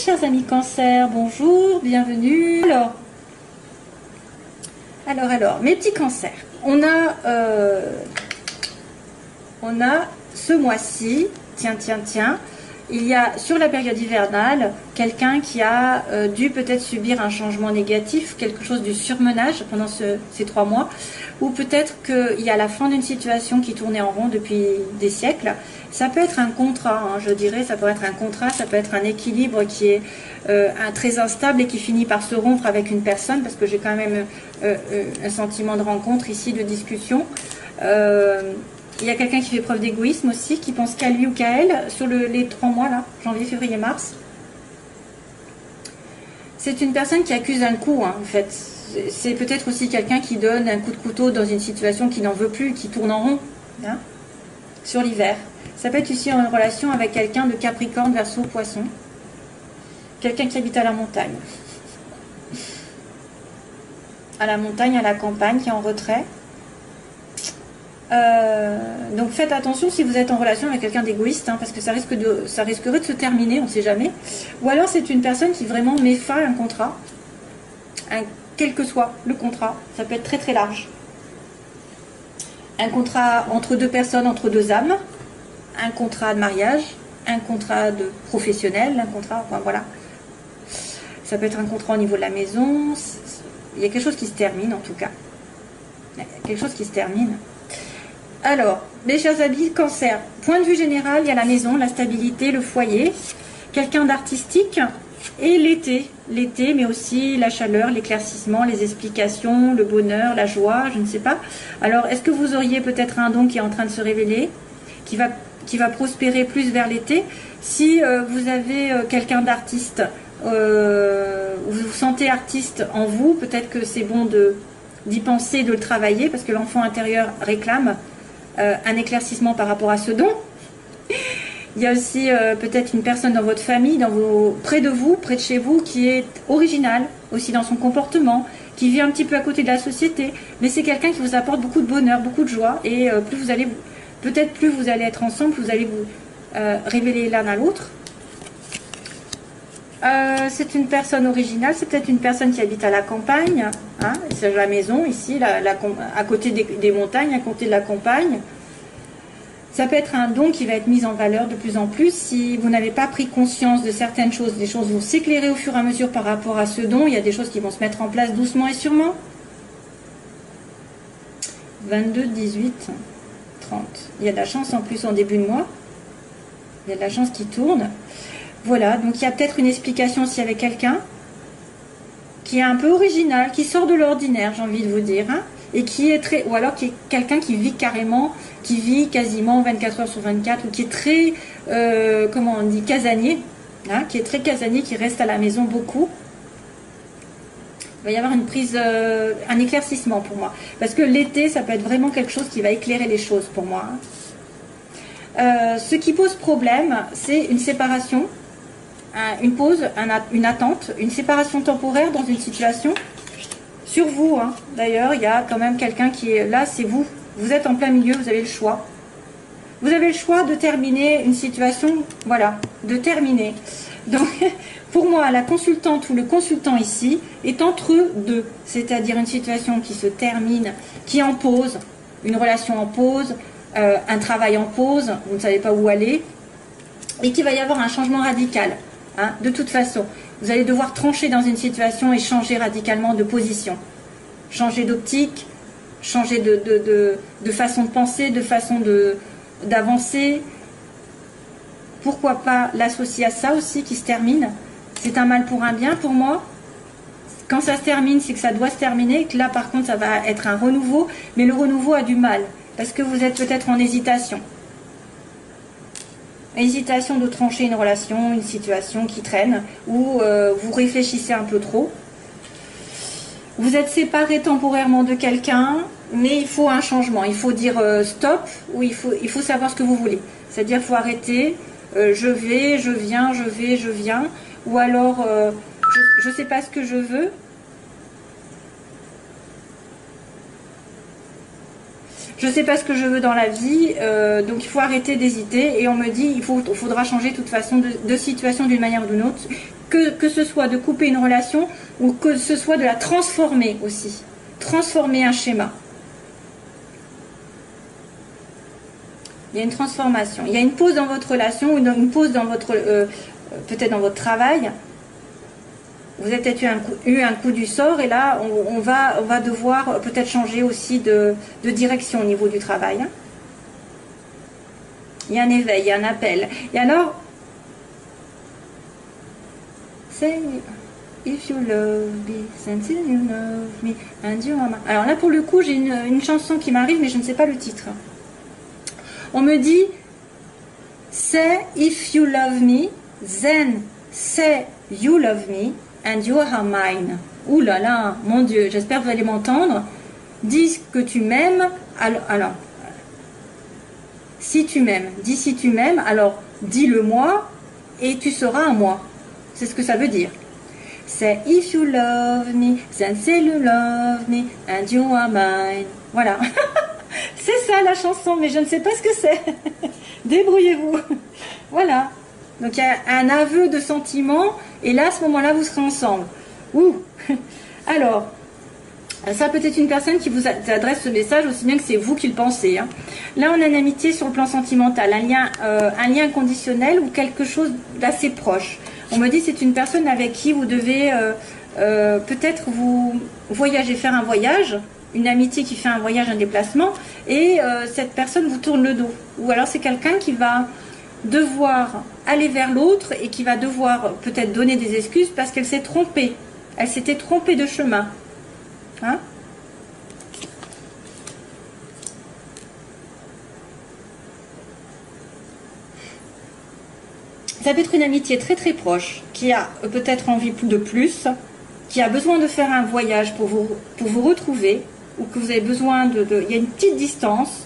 chers amis Cancer, bonjour, bienvenue. Alors, mes petits cancers, on a ce mois-ci, tiens, il y a sur la période hivernale quelqu'un qui a dû peut-être subir un changement négatif, quelque chose du surmenage pendant ces 3 mois, ou peut-être qu'il y a la fin d'une situation qui tournait en rond depuis des siècles. Ça peut être un contrat, hein, je dirais, ça peut être un contrat, ça peut être un équilibre qui est très instable et qui finit par se rompre avec une personne, parce que j'ai quand même un sentiment de rencontre ici, de discussion. Il y a quelqu'un qui fait preuve d'égoïsme aussi, qui pense qu'à lui ou qu'à elle sur les 3 mois, là, janvier, février, mars. C'est une personne qui accuse un coup, hein, en fait. C'est peut-être aussi quelqu'un qui donne un coup de couteau dans une situation qui n'en veut plus, qui tourne en rond, hein, sur l'hiver. Ça peut être aussi en relation avec quelqu'un de Capricorne, Verseau, Poisson. Quelqu'un qui habite à la montagne. À la montagne, à la campagne, qui est en retrait. Donc faites attention si vous êtes en relation avec quelqu'un d'égoïste, hein, parce que ça risquerait de se terminer, on ne sait jamais. Ou alors c'est une personne qui vraiment met fin à un contrat, quel que soit le contrat, ça peut être très très large. Un contrat entre 2 personnes, entre 2 âmes, un contrat de mariage, un contrat de professionnel, un contrat, enfin voilà. Ça peut être un contrat au niveau de la maison, il y a quelque chose qui se termine en tout cas. Il y a quelque chose qui se termine. Alors, mes chers amis Cancer, point de vue général, il y a la maison, la stabilité, le foyer, quelqu'un d'artistique et l'été, mais aussi la chaleur, l'éclaircissement, les explications, le bonheur, la joie, je ne sais pas. Alors, est-ce que vous auriez peut-être un don qui est en train de se révéler, qui va prospérer plus vers l'été? Si vous avez quelqu'un d'artiste, vous vous sentez artiste en vous, peut-être que c'est bon d'y penser, de le travailler, parce que l'enfant intérieur réclame un éclaircissement par rapport à ce don. Il y a aussi peut-être une personne dans votre famille, près de vous, près de chez vous, qui est originale aussi dans son comportement, qui vit un petit peu à côté de la société, mais c'est quelqu'un qui vous apporte beaucoup de bonheur, beaucoup de joie, et plus vous allez être ensemble, vous allez vous révéler l'un à l'autre. C'est une personne originale, c'est peut-être une personne qui habite à la campagne, hein, c'est la maison ici, à côté des montagnes, à côté de la campagne. Ça peut être un don qui va être mis en valeur de plus en plus. Si vous n'avez pas pris conscience de certaines choses, les choses vont s'éclairer au fur et à mesure par rapport à ce don. Il y a des choses qui vont se mettre en place doucement et sûrement. 22, 18, 30. Il y a de la chance en plus en début de mois. Il y a de la chance qui tourne. Voilà, donc il y a peut-être une explication aussi avec quelqu'un qui est un peu original, qui sort de l'ordinaire, j'ai envie de vous dire, hein, et qui est ou alors qui est quelqu'un qui vit carrément, qui vit quasiment 24 heures sur 24, ou qui est très, comment on dit, casanier, hein, qui est très casanier, qui reste à la maison beaucoup. Il va y avoir une prise, un éclaircissement pour moi, parce que l'été, ça peut être vraiment quelque chose qui va éclairer les choses pour moi, hein. Ce qui pose problème, c'est une séparation, une pause, une attente, une séparation temporaire dans une situation. Sur vous, hein, d'ailleurs, il y a quand même quelqu'un qui est là, c'est vous. Vous êtes en plein milieu, vous avez le choix. Vous avez le choix de terminer une situation, voilà, de terminer. Donc, pour moi, la consultante ou le consultant ici est entre deux, c'est-à-dire une situation qui se termine, qui est en pause, une relation en pause, un travail en pause, vous ne savez pas où aller, et qu'il va y avoir un changement radical. Hein, de toute façon, vous allez devoir trancher dans une situation et changer radicalement de position. Changer d'optique, changer de façon de penser, de façon d'avancer. Pourquoi pas l'associer à ça aussi qui se termine? C'est un mal pour un bien pour moi. Quand ça se termine, c'est que ça doit se terminer. Que là, par contre, ça va être un renouveau. Mais le renouveau a du mal. Parce que vous êtes peut-être en hésitation. Hésitation de trancher une relation, une situation qui traîne, ou vous réfléchissez un peu trop. Vous êtes séparé temporairement de quelqu'un, mais il faut un changement. Il faut dire stop, ou il faut savoir ce que vous voulez. C'est-à-dire qu'il faut arrêter, je vais, je viens, je vais, je viens, ou alors je ne sais pas ce que je veux. je sais pas ce que je veux dans la vie, donc il faut arrêter d'hésiter. Et on me dit, faudra changer de toute façon de situation d'une manière ou d'une autre, que ce soit de couper une relation ou que ce soit de la transformer aussi, transformer un schéma. Il y a une transformation, il y a une pause dans votre relation ou une pause dans votre peut-être dans votre travail. Vous avez peut-être eu un coup du sort et là on va devoir peut-être changer aussi de direction au niveau du travail. Il y a un éveil, il y a un appel. Et alors, say if you love me, since you love me, and you are my... Alors là pour le coup j'ai une chanson qui m'arrive mais je ne sais pas le titre. On me dit say if you love me, then say you love me and you are mine. Ouh là là, mon Dieu, j'espère que vous allez m'entendre. Dis que tu m'aimes. Alors, si tu m'aimes, dis si tu m'aimes, alors dis-le moi et tu seras à moi. C'est ce que ça veut dire. Say if you love me, then say you love me and you are mine. Voilà. C'est ça la chanson, mais je ne sais pas ce que c'est. Débrouillez-vous. Voilà. Donc il y a un aveu de sentiment, et là, à ce moment-là, vous serez ensemble. Ouh. Alors, ça peut être une personne qui vous adresse ce message aussi bien que c'est vous qui le pensez. Hein. Là, on a une amitié sur le plan sentimental, un lien conditionnel ou quelque chose d'assez proche. On me dit c'est une personne avec qui vous devez peut-être vous voyager, faire un voyage. Une amitié qui fait un voyage, un déplacement, et cette personne vous tourne le dos. Ou alors c'est quelqu'un qui va devoir aller vers l'autre et qui va devoir peut-être donner des excuses parce qu'elle s'est trompée. Elle s'était trompée de chemin. Hein? Ça peut être une amitié très très proche, qui a peut-être envie de plus, qui a besoin de faire un voyage pour vous retrouver, ou que vous avez besoin il y a une petite distance,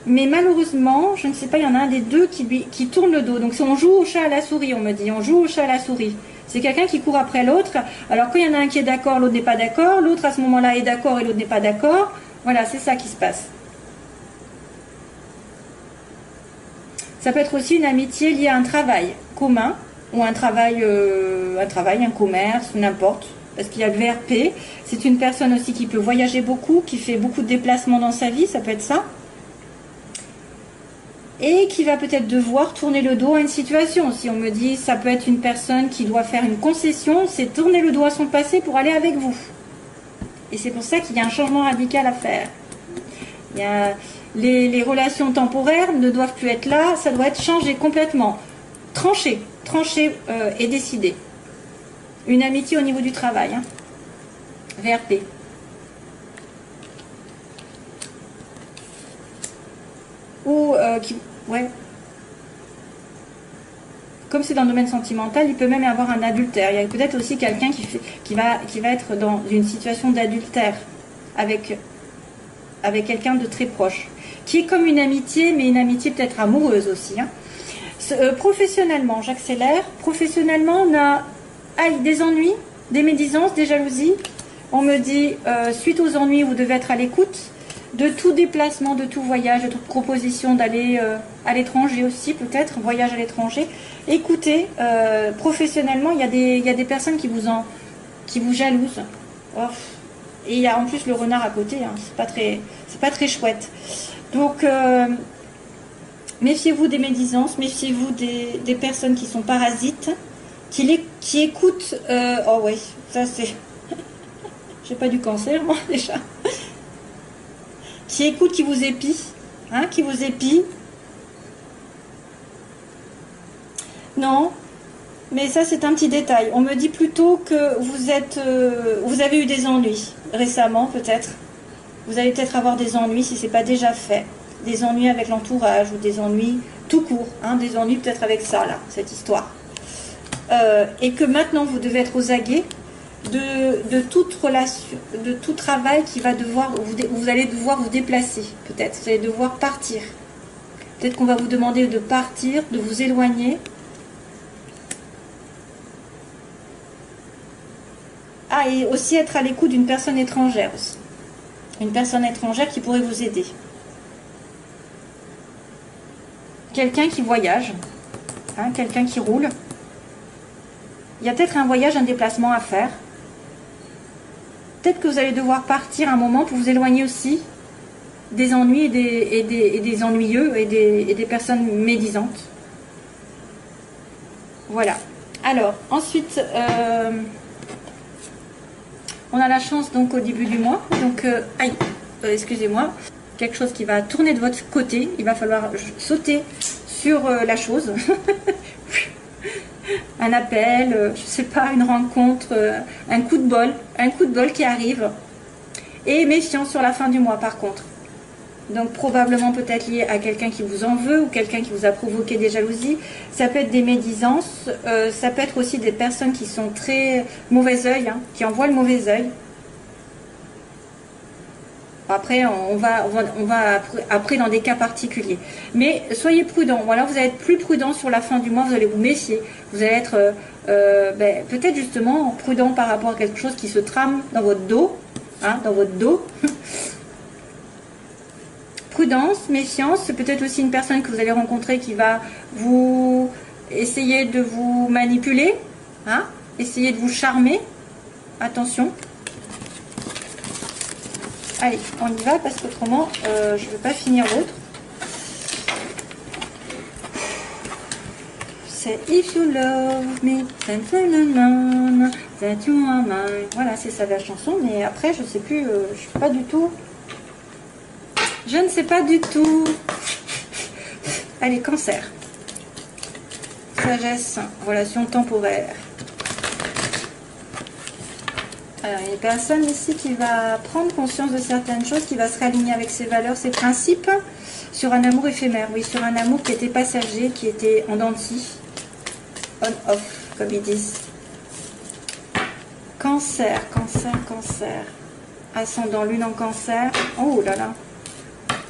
mais malheureusement, je ne sais pas, il y en a un des deux qui tourne le dos. Donc on joue au chat à la souris, on me dit, on joue au chat à la souris. C'est quelqu'un qui court après l'autre, alors quand il y en a un qui est d'accord, l'autre n'est pas d'accord, l'autre à ce moment-là est d'accord et l'autre n'est pas d'accord. Voilà, c'est ça qui se passe. Ça peut être aussi une amitié liée à un travail commun, ou un travail, un commerce, n'importe. Parce qu'il y a le VRP, c'est une personne aussi qui peut voyager beaucoup, qui fait beaucoup de déplacements dans sa vie, ça peut être ça. Et qui va peut-être devoir tourner le dos à une situation. Si on me dit, ça peut être une personne qui doit faire une concession, c'est tourner le dos à son passé pour aller avec vous. Et c'est pour ça qu'il y a un changement radical à faire. Il y a les relations temporaires ne doivent plus être là, ça doit être changé complètement. Tranché et décidé. Une amitié au niveau du travail. Hein. VRP. Ou ouais. Comme c'est dans le domaine sentimental, il peut même y avoir un adultère. Il y a peut-être aussi quelqu'un qui va être dans une situation d'adultère avec quelqu'un de très proche. Qui est comme une amitié, mais une amitié peut-être amoureuse aussi. Hein. Professionnellement, j'accélère. Professionnellement, on a des ennuis, des médisances, des jalousies. On me dit, suite aux ennuis, vous devez être à l'écoute de tout déplacement, de tout voyage, de toute proposition d'aller à l'étranger aussi, peut-être, voyage à l'étranger. Écoutez, professionnellement, il y a des personnes qui vous jalousent. Oh. Et il y a en plus le renard à côté, hein. C'est pas très chouette. Donc, méfiez-vous des médisances, méfiez-vous des personnes qui sont parasites, qui écoutent. Oh oui, ça c'est. J'ai pas du cancer, moi, déjà. Qui écoutent, qui vous épient. Hein, qui vous épient. Non, mais ça c'est un petit détail. On me dit plutôt que vous avez eu des ennuis récemment, peut-être. Vous allez peut-être avoir des ennuis si ce n'est pas déjà fait. Des ennuis avec l'entourage ou des ennuis tout court. Hein, des ennuis peut-être avec ça, là, cette histoire. Et que maintenant vous devez être aux aguets de toute relation, de tout travail qui va devoir, vous allez devoir vous déplacer, peut-être. Vous allez devoir partir. Peut-être qu'on va vous demander de partir, de vous éloigner. Ah, et aussi être à l'écoute d'une personne étrangère aussi. Une personne étrangère qui pourrait vous aider. quelqu'un qui voyage, hein, quelqu'un qui roule. Il y a peut-être un voyage, un déplacement à faire. Peut-être que vous allez devoir partir un moment pour vous éloigner aussi des ennuis et des ennuyeux et des personnes médisantes. Voilà. Alors, ensuite, on a la chance donc au début du mois. Donc, aïe, excusez-moi, quelque chose qui va tourner de votre côté. Il va falloir sauter sur la chose. Un appel, je sais pas, une rencontre, un coup de bol qui arrive. Et méfiance sur la fin du mois par contre. Donc probablement peut-être lié à quelqu'un qui vous en veut ou quelqu'un qui vous a provoqué des jalousies. Ça peut être des médisances, ça peut être aussi des personnes qui sont très mauvais œil, hein, qui envoient le mauvais œil. Après, on va après dans des cas particuliers. Mais soyez prudents. Voilà, vous allez être plus prudent sur la fin du mois, vous allez vous méfier. Vous allez être peut-être justement prudent par rapport à quelque chose qui se trame dans votre dos. Hein, dans votre dos. Prudence, méfiance, c'est peut-être aussi une personne que vous allez rencontrer qui va vous essayer de vous manipuler, hein, essayer de vous charmer. Attention. Allez, on y va parce qu'autrement, je ne veux pas finir l'autre. C'est If you love me, that you are mine. Voilà, c'est ça la chanson, mais après, je sais plus, je suis pas du tout... Je ne sais pas du tout. Allez, Cancer. Sagesse, relation temporaire. Alors, il y a une personne ici qui va prendre conscience de certaines choses, qui va se réaligner avec ses valeurs, ses principes, sur un amour éphémère. Oui, sur un amour qui était passager, qui était en dents de scie. On-off, comme ils disent. Cancer, cancer, cancer. Ascendant lune en cancer. Oh là là.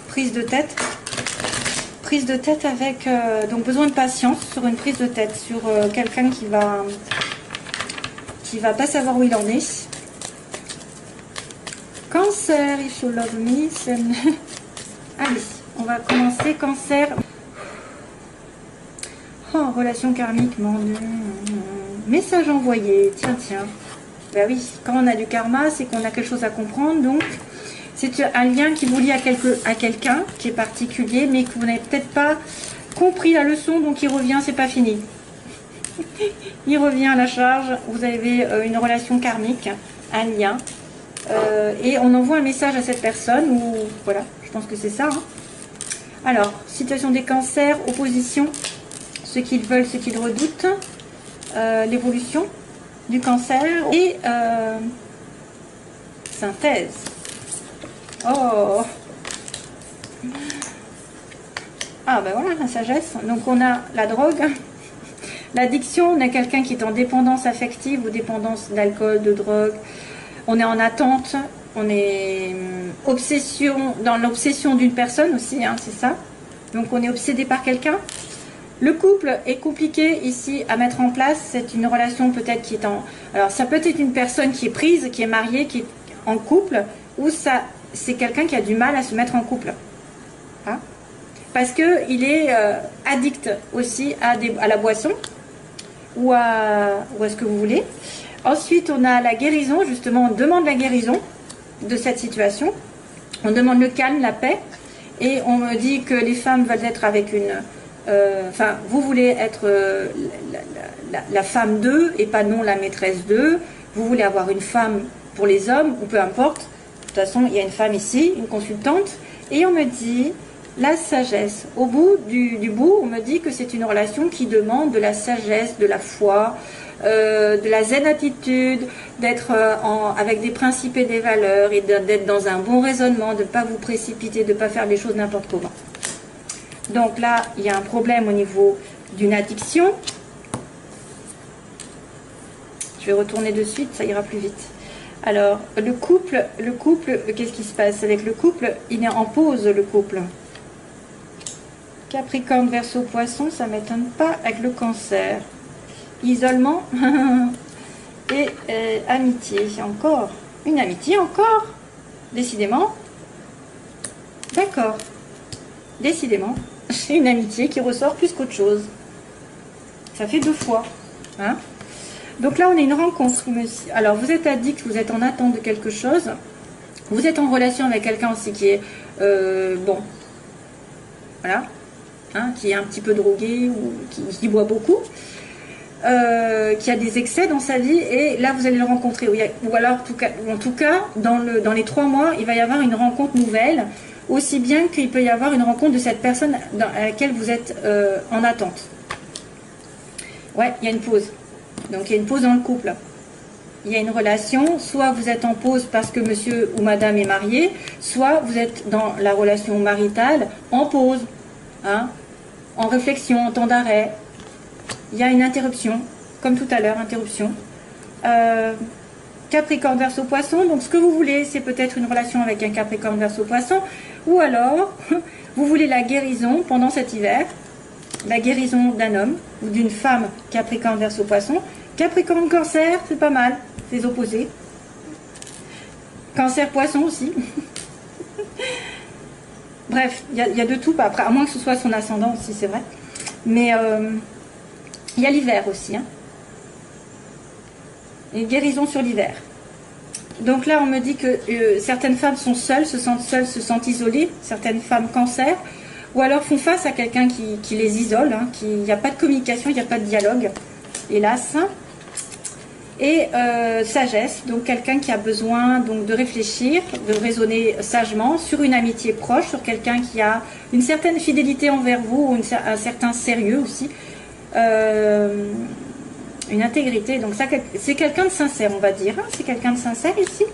Prise de tête. Prise de tête avec... donc besoin de patience sur une prise de tête. Sur quelqu'un qui va pas savoir où il en est. Cancer, if you love me. Allez, on va commencer. Cancer. Oh, relation karmique, mon Dieu. Message envoyé. Tiens, tiens. Ben oui, quand on a du karma, c'est qu'on a quelque chose à comprendre. Donc, c'est un lien qui vous lie à quelqu'un qui est particulier, mais que vous n'avez peut-être pas compris la leçon. Donc, il revient, c'est pas fini. Il revient à la charge. Vous avez une relation karmique, un lien. Et on envoie un message à cette personne. Ou voilà, je pense que c'est ça. Hein. Alors, situation des cancers, opposition. Ce qu'ils veulent, ce qu'ils redoutent, l'évolution du cancer et synthèse. Oh, ah ben voilà la sagesse. Donc on a la drogue, l'addiction, on a quelqu'un qui est en dépendance affective ou dépendance d'alcool, de drogue. On est en attente, on est dans l'obsession d'une personne aussi, hein, c'est ça. Donc on est obsédé par quelqu'un. Le couple est compliqué ici à mettre en place. C'est une relation peut-être qui est en... Alors ça peut être une personne qui est prise, qui est mariée, qui est en couple, ou ça c'est quelqu'un qui a du mal à se mettre en couple. Hein, parce qu'il est addict aussi à la boisson, ou à ce que vous voulez. Ensuite on a la guérison, justement on demande la guérison de cette situation. On demande le calme, la paix, et on me dit que les femmes veulent être avec une... Enfin, vous voulez être la femme d'eux et pas non la maîtresse d'eux. Vous voulez avoir une femme pour les hommes ou peu importe. De toute façon, il y a une femme ici, une consultante, et on me dit la sagesse. Au bout du bout, on me dit que c'est une relation qui demande de la sagesse, de la foi, de la zen attitude, d'être avec des principes et des valeurs et d'être dans un bon raisonnement, de ne pas vous précipiter, de ne pas faire les choses n'importe comment. Donc là, il y a un problème au niveau d'une addiction. Je vais retourner de suite, ça ira plus vite. Alors, le couple, qu'est-ce qui se passe avec le couple? Il est en pause, le couple. Capricorne, Verseau, Poisson, ça ne m'étonne pas avec le cancer. Isolement et amitié. Encore une amitié, encore. Décidément. D'accord. Décidément. J'ai une amitié qui ressort plus qu'autre chose. Ça fait 2 fois. Hein. Donc là, on a une rencontre. Alors, vous êtes addict, vous êtes en attente de quelque chose. Vous êtes en relation avec quelqu'un aussi qui est, bon, voilà, hein, qui est un petit peu drogué ou qui boit beaucoup. Qui a des excès dans sa vie, et là vous allez le rencontrer, ou alors en tout cas dans les 3 mois il va y avoir une rencontre nouvelle, aussi bien qu'il peut y avoir une rencontre de cette personne à laquelle vous êtes en attente. Ouais, il y a une pause, donc il y a une pause dans le couple, il y a une relation, soit vous êtes en pause parce que monsieur ou madame est marié, soit vous êtes dans la relation maritale en pause, hein, en réflexion, en temps d'arrêt. Il y a une interruption, comme tout à l'heure, interruption. Capricorne, Verseau, Poisson. Donc, ce que vous voulez, c'est peut-être une relation avec un Capricorne, Verseau, Poisson. Ou alors, vous voulez la guérison pendant cet hiver. La guérison d'un homme ou d'une femme Capricorne, Verseau, Poisson. Capricorne, Cancer, c'est pas mal. Les opposés. Cancer, Poisson aussi. Bref, il y a de tout. Après, à moins que ce soit son ascendant aussi, c'est vrai. Mais... il y a l'hiver aussi, hein. Une guérison sur l'hiver. Donc là, on me dit que certaines femmes sont seules, se sentent isolées, certaines femmes cancer, ou alors font face à quelqu'un qui les isole, hein, il n'y a pas de communication, il n'y a pas de dialogue, hélas. Et sagesse, donc quelqu'un qui a besoin donc, de réfléchir, de raisonner sagement sur une amitié proche, sur quelqu'un qui a une certaine fidélité envers vous, ou un certain sérieux aussi. Une intégrité, donc ça c'est quelqu'un de sincère, on va dire, hein, c'est quelqu'un de sincère ici.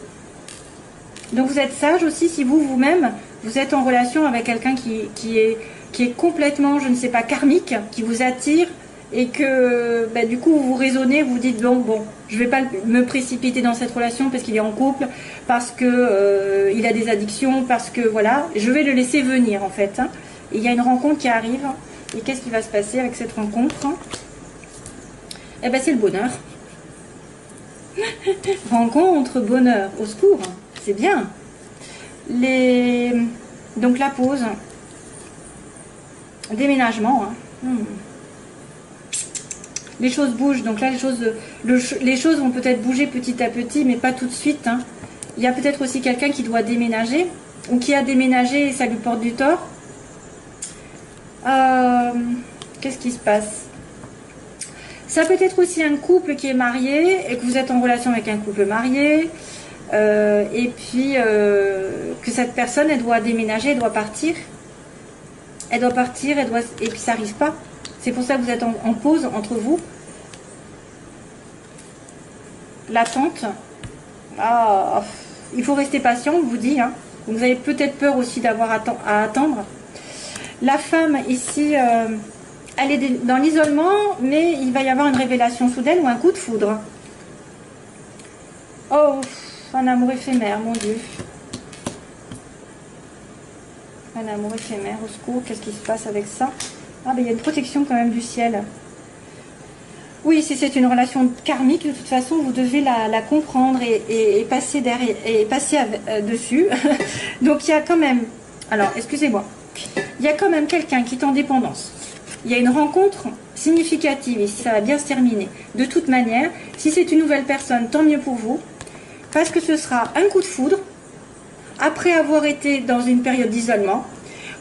Donc vous êtes sage aussi si vous-même vous êtes en relation avec quelqu'un qui est complètement, je ne sais pas, karmique, qui vous attire, et que bah, du coup vous raisonnez, vous dites bon, je vais pas me précipiter dans cette relation parce qu'il est en couple, parce que il a des addictions, parce que voilà, je vais le laisser venir en fait, hein. Et il y a une rencontre qui arrive. Et qu'est-ce qui va se passer avec cette rencontre? Eh bien, c'est le bonheur. Rencontre, bonheur, au secours. C'est bien. Donc, la pause. Déménagement. Hein. Les choses bougent. Donc là, les choses vont peut-être bouger petit à petit, mais pas tout de suite. Hein. Il y a peut-être aussi quelqu'un qui doit déménager, ou qui a déménagé et ça lui porte du tort. Qu'est-ce qui se passe? Ça peut être aussi un couple qui est marié et que vous êtes en relation avec un couple marié, et puis que cette personne elle doit déménager, elle doit partir, et puis ça n'arrive pas. C'est pour ça que vous êtes en pause entre vous. L'attente. Il faut rester patient, on vous dit. Hein. Vous avez peut-être peur aussi d'avoir à attendre. La femme ici, elle est dans l'isolement, mais il va y avoir une révélation soudaine ou un coup de foudre. Oh, un amour éphémère, mon Dieu. Un amour éphémère, au secours, qu'est-ce qui se passe avec ça? Ah, ben il y a une protection quand même du ciel. Oui, si c'est une relation karmique, de toute façon, vous devez la comprendre et passer derrière, et passer dessus. Donc il y a quand même... Alors, excusez-moi. Il y a quand même quelqu'un qui est en dépendance. Il y a une rencontre significative ici, ça va bien se terminer. De toute manière, si c'est une nouvelle personne, tant mieux pour vous, parce que ce sera un coup de foudre, après avoir été dans une période d'isolement,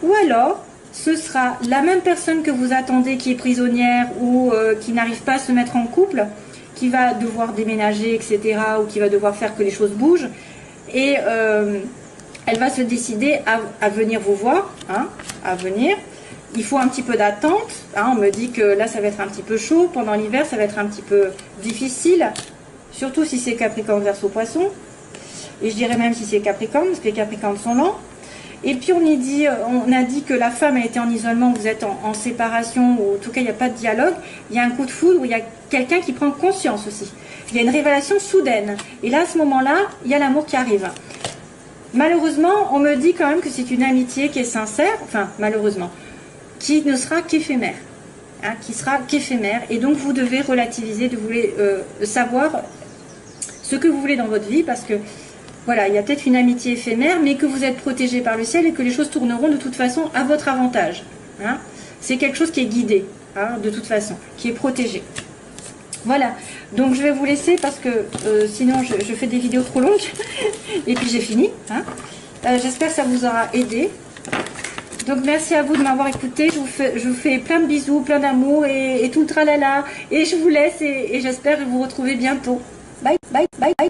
ou alors ce sera la même personne que vous attendez qui est prisonnière ou qui n'arrive pas à se mettre en couple, qui va devoir déménager, etc., ou qui va devoir faire que les choses bougent, et elle va se décider à venir vous voir, hein, à venir. Il faut un petit peu d'attente, hein, on me dit que là ça va être un petit peu chaud, pendant l'hiver ça va être un petit peu difficile, surtout si c'est Capricorne, Verseau, Poisson, et je dirais même si c'est Capricorne, parce que les Capricornes sont lents. Et puis on a dit que la femme elle était en isolement, vous êtes en séparation, ou en tout cas il n'y a pas de dialogue, il y a un coup de foudre, où il y a quelqu'un qui prend conscience aussi. Il y a une révélation soudaine, et là à ce moment-là, il y a l'amour qui arrive. Malheureusement, on me dit quand même que c'est une amitié qui est sincère, enfin malheureusement, qui ne sera qu'éphémère, hein, qui sera qu'éphémère, et donc vous devez relativiser, vous voulez savoir ce que vous voulez dans votre vie, parce que voilà, il y a peut-être une amitié éphémère, mais que vous êtes protégé par le ciel et que les choses tourneront de toute façon à votre avantage. Hein. C'est quelque chose qui est guidé, hein, de toute façon, qui est protégé. Voilà, donc je vais vous laisser parce que sinon je fais des vidéos trop longues. Et puis j'ai fini. Hein. J'espère que ça vous aura aidé. Donc merci à vous de m'avoir écouté. Je vous fais plein de bisous, plein d'amour et tout le tralala. Et je vous laisse et j'espère vous retrouver bientôt. Bye, bye, bye, bye.